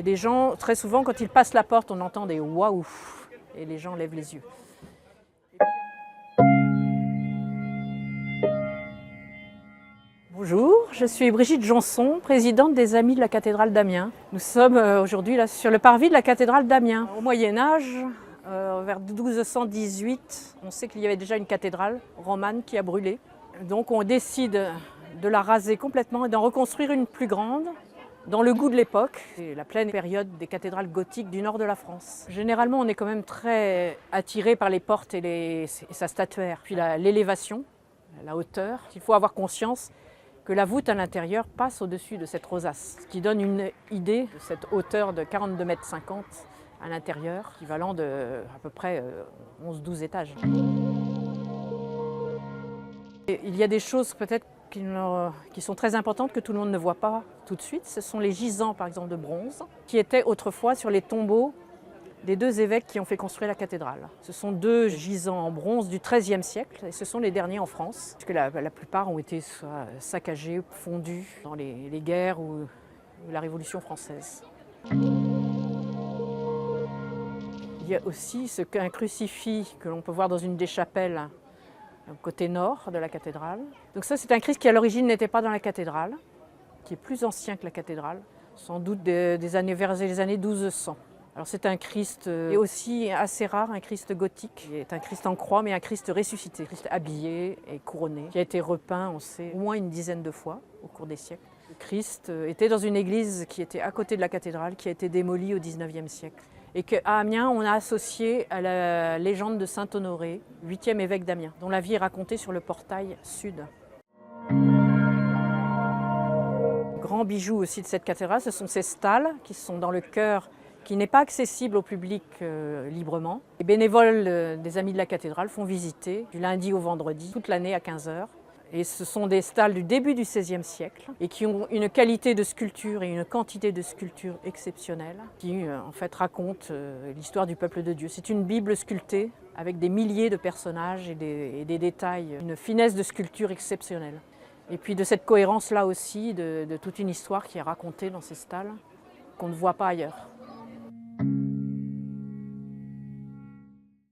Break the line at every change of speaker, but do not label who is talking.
des gens, très souvent, quand ils passent la porte, on entend des waouh et les gens lèvent les yeux. Bonjour, je suis Brigitte Janson, présidente des Amis de la cathédrale d'Amiens. Nous sommes aujourd'hui là sur le parvis de la cathédrale d'Amiens. Au Moyen-Âge, vers 1218, on sait qu'il y avait déjà une cathédrale romane qui a brûlé. Donc on décide de la raser complètement et d'en reconstruire une plus grande, dans le goût de l'époque. C'est la pleine période des cathédrales gothiques du nord de la France. Généralement, on est quand même très attiré par les portes et sa statuaire. Puis l'élévation, la hauteur. Il faut avoir conscience que la voûte à l'intérieur passe au-dessus de cette rosace, ce qui donne une idée de cette hauteur de 42,50 mètres à l'intérieur, équivalent de à peu près 11-12 étages. Et il y a des choses peut-être qui sont très importantes que tout le monde ne voit pas tout de suite. Ce sont les gisants, par exemple, de bronze, qui étaient autrefois sur les tombeaux des deux évêques qui ont fait construire la cathédrale. Ce sont deux gisants en bronze du XIIIe siècle, et ce sont les derniers en France, puisque la plupart ont été soit saccagés, fondus dans les guerres ou la Révolution française. Il y a aussi un crucifix que l'on peut voir dans une des chapelles, côté nord de la cathédrale. Donc ça, c'est un Christ qui à l'origine n'était pas dans la cathédrale, qui est plus ancien que la cathédrale, sans doute vers les années 1200. Alors c'est un Christ aussi assez rare, un Christ gothique, qui est un Christ en croix, mais un Christ ressuscité, un Christ habillé et couronné, qui a été repeint, on sait, au moins une dizaine de fois au cours des siècles. Le Christ était dans une église qui était à côté de la cathédrale, qui a été démolie au XIXe siècle. Et qu'à Amiens, on a associé à la légende de saint Honoré, 8e évêque d'Amiens, dont la vie est racontée sur le portail sud. Le grand bijou aussi de cette cathédrale, ce sont ces stalles qui sont dans le chœur, qui n'est pas accessible au public librement. Les bénévoles des Amis de la cathédrale font visiter du lundi au vendredi, toute l'année à 15 h. Et ce sont des stalles du début du XVIe siècle et qui ont une qualité de sculpture et une quantité de sculpture exceptionnelle qui en fait racontent l'histoire du peuple de Dieu. C'est une Bible sculptée avec des milliers de personnages et des détails, une finesse de sculpture exceptionnelle. Et puis de cette cohérence là aussi de toute une histoire qui est racontée dans ces stalles qu'on ne voit pas ailleurs.